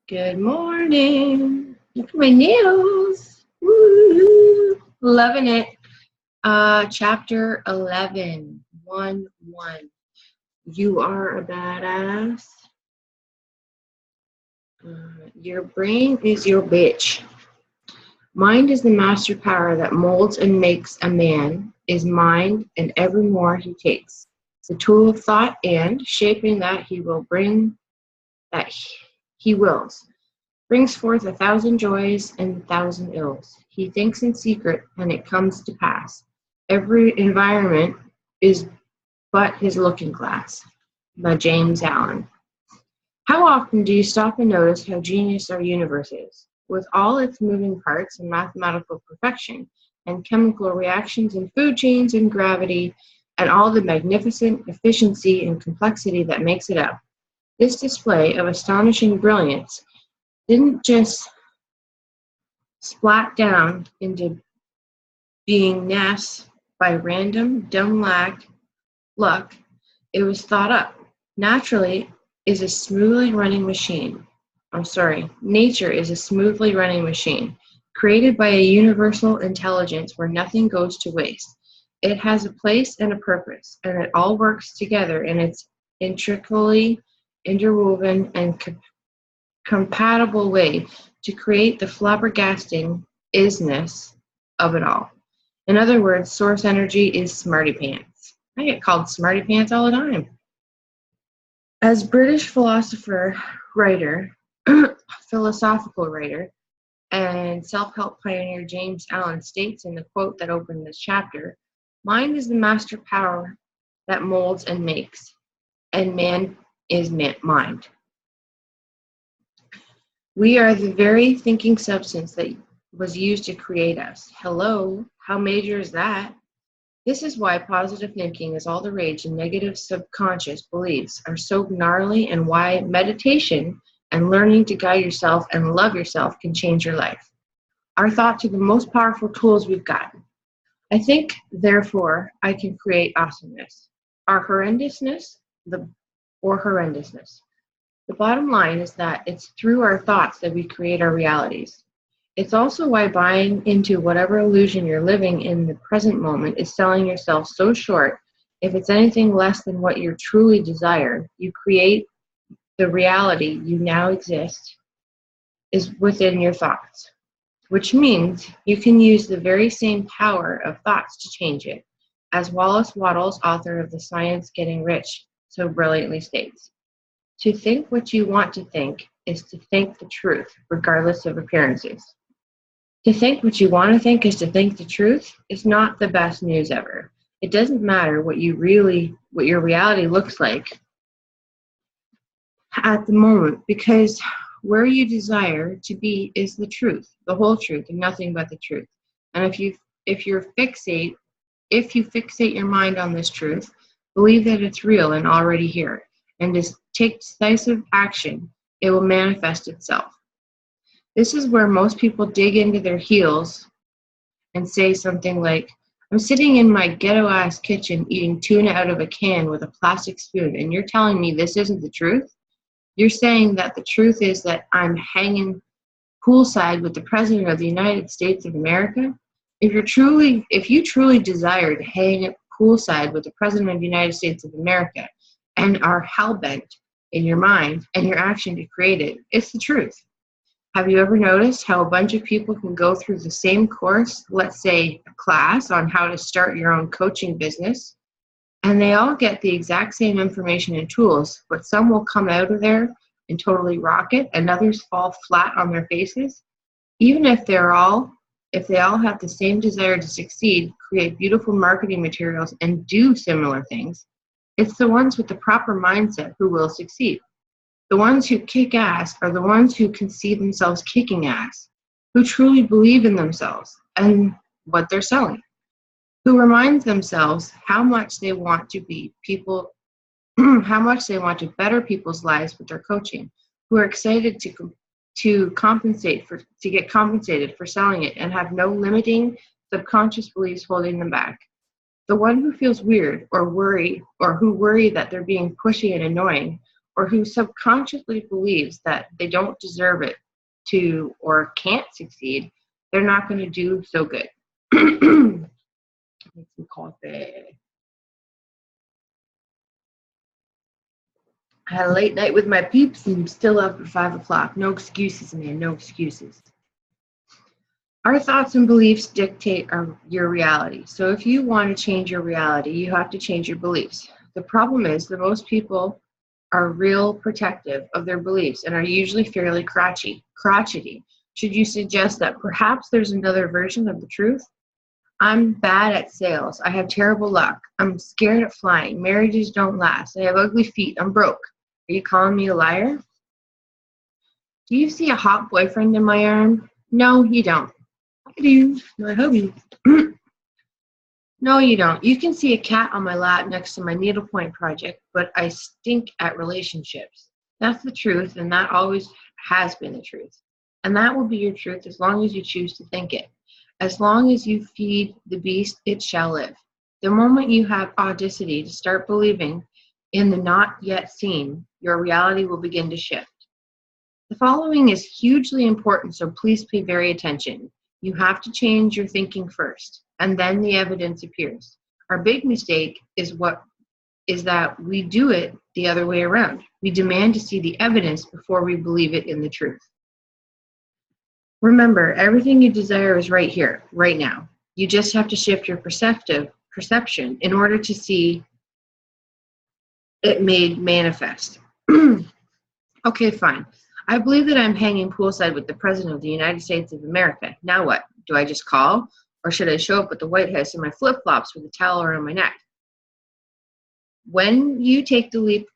Good morning. Look at my nails. Woo! Loving it. Chapter 11, 1 1. You are a badass. Your brain is your bitch. Mind is the master power that molds and makes a man, is mind, and evermore he takes. The tool of thought and shaping that he will bring, that he wills. Brings forth 1,000 joys and 1,000 ills. He thinks in secret, and it comes to pass. Every environment is but his looking glass. By James Allen. How often do you stop and notice how genius our universe is, with all its moving parts and mathematical perfection, and chemical reactions and food chains and gravity, and all the magnificent efficiency and complexity that makes it up? This display of astonishing brilliance didn't just splat down into beingness by random, dumb luck. It was thought up. Nature is a smoothly running machine, created by a universal intelligence where nothing goes to waste. It has a place and a purpose, and it all works together in its intricately interwoven and compatible way to create the flabbergasting isness of it all. In other words, source energy is smarty pants. I get called smarty pants all the time. As British philosophical writer, and self-help pioneer James Allen states in the quote that opened this chapter, mind is the master power that molds and makes, and man is mind. We are the very thinking substance that was used to create us. Hello, how major is that? This is why positive thinking is all the rage and negative subconscious beliefs are so gnarly, and why meditation and learning to guide yourself and love yourself can change your life. Our thoughts are the most powerful tools we've got. I think, therefore, I can create awesomeness. Horrendousness. The bottom line is that it's through our thoughts that we create our realities. It's also why buying into whatever illusion you're living in the present moment is selling yourself so short. If it's anything less than what you truly desire, you create the reality you now exist is within your thoughts, which means you can use the very same power of thoughts to change it, as Wallace Wattles, author of The Science Getting Rich, so brilliantly states. To think what you want to think is to think the truth, regardless of appearances. To think what you want to think is to think the truth is not the best news ever. It doesn't matter what your reality looks like at the moment, because where you desire to be is the truth, the whole truth, and nothing but the truth. And if you fixate your mind on this truth, believe that it's real and already here, and just take decisive action, it will manifest itself. This is where most people dig into their heels and say something like, I'm sitting in my ghetto-ass kitchen eating tuna out of a can with a plastic spoon, and you're telling me this isn't the truth? You're saying that the truth is that I'm hanging poolside with the President of the United States of America? If you truly desire to hang poolside with the President of the United States of America and are hell-bent in your mind and your action to create it, it's the truth. Have you ever noticed how a bunch of people can go through the same course, let's say a class on how to start your own coaching business, and they all get the exact same information and tools, but some will come out of there and totally rock it, and others fall flat on their faces? Even if they all have the same desire to succeed, create beautiful marketing materials, and do similar things, it's the ones with the proper mindset who will succeed. The ones who kick ass are the ones who can see themselves kicking ass, who truly believe in themselves and what they're selling, who remind themselves how much they want to be people, how much they want to better people's lives with their coaching, who are excited to get compensated for selling it and have no limiting subconscious beliefs holding them back. The one who feels weird or who worry that they're being pushy and annoying, or who subconsciously believes that they don't deserve it to or can't succeed, they're not going to do so good. Make some coffee. I had a late night with my peeps and I'm still up at 5 o'clock. No excuses, man, no excuses. Our thoughts and beliefs dictate your reality. So if you want to change your reality, you have to change your beliefs. The problem is that most people are real protective of their beliefs and are usually fairly crotchety. Should you suggest that perhaps there's another version of the truth? I'm bad at sales. I have terrible luck. I'm scared at flying. Marriages don't last. I have ugly feet. I'm broke. Are you calling me a liar? Do you see a hot boyfriend in my arm? No, you don't. I do. My hubby. No, you don't. You can see a cat on my lap next to my needlepoint project, but I stink at relationships. That's the truth, and that always has been the truth. And that will be your truth as long as you choose to think it. As long as you feed the beast, it shall live. The moment you have audacity to start believing in the not yet seen, your reality will begin to shift. The following is hugely important, so please pay very attention. You have to change your thinking first, and then the evidence appears. Our big mistake is that we do it the other way around. We demand to see the evidence before we believe it in the truth. Remember, everything you desire is right here, right now. You just have to shift your perception in order to see it made manifest. Okay, fine. I believe that I'm hanging poolside with the President of the United States of America. Now what? Do I just call? Or should I show up at the White House in my flip-flops with a towel around my neck? When you take the leap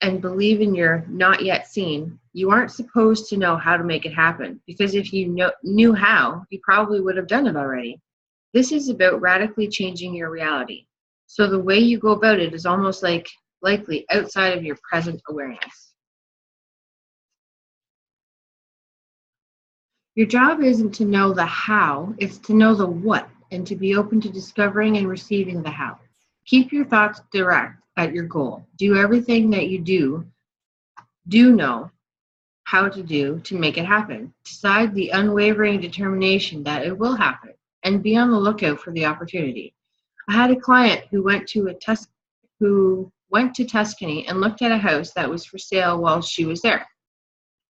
and believe in your not yet seen, you aren't supposed to know how to make it happen, because if you knew how, you probably would have done it already. This is about radically changing your reality. So the way you go about it is almost likely outside of your present awareness. Your job isn't to know the how, it's to know the what, and to be open to discovering and receiving the how. Keep your thoughts direct at your goal. Do everything that you do know how to do to make it happen. Decide the unwavering determination that it will happen, and be on the lookout for the opportunity. I had a client who went to Tuscany and looked at a house that was for sale while she was there.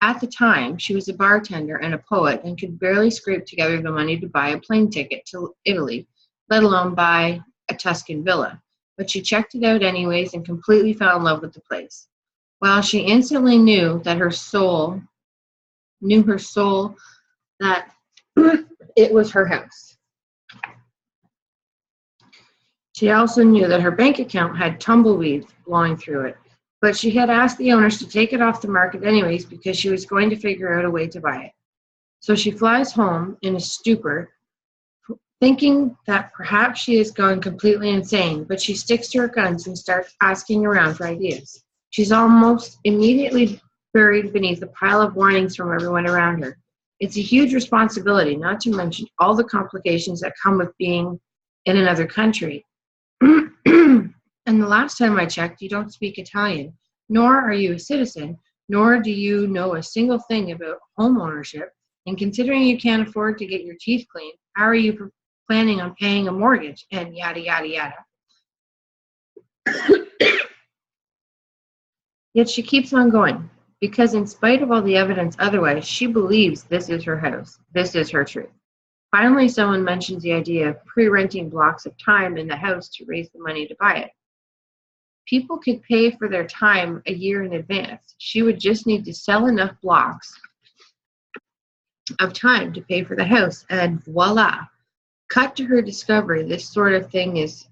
At the time, she was a bartender and a poet and could barely scrape together the money to buy a plane ticket to Italy, let alone buy a Tuscan villa. But she checked it out anyways and completely fell in love with the place. While she instantly knew her soul that it was her house. She also knew that her bank account had tumbleweeds blowing through it. But she had asked the owners to take it off the market anyways because she was going to figure out a way to buy it. So she flies home in a stupor, thinking that perhaps she has gone completely insane, but she sticks to her guns and starts asking around for ideas. She's almost immediately buried beneath a pile of warnings from everyone around her. It's a huge responsibility, not to mention all the complications that come with being in another country. And the last time I checked, you don't speak Italian, nor are you a citizen, nor do you know a single thing about home ownership. And considering you can't afford to get your teeth cleaned, how are you planning on paying a mortgage? And yada, yada, yada. Yet she keeps on going, because in spite of all the evidence otherwise, she believes this is her house. This is her truth. Finally, someone mentions the idea of pre-renting blocks of time in the house to raise the money to buy it. People could pay for their time a year in advance. She would just need to sell enough blocks of time to pay for the house, and voila. Cut to her discovery, this sort of thing is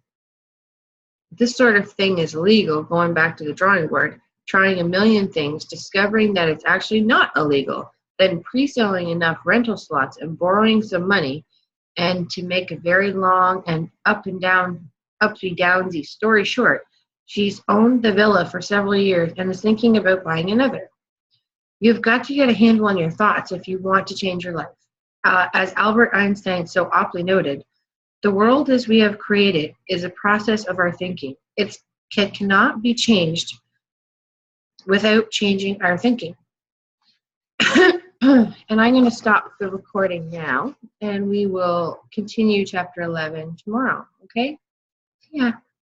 illegal, going back to the drawing board, trying a million things, discovering that it's actually not illegal, then pre-selling enough rental slots and borrowing some money, and to make a very long and uppy-downsy story short, she's owned the villa for several years and is thinking about buying another. You've got to get a handle on your thoughts if you want to change your life. As Albert Einstein so aptly noted, the world as we have created is a process of our thinking. It cannot be changed without changing our thinking. And I'm going to stop the recording now, and we will continue chapter 11 tomorrow, okay? Yeah.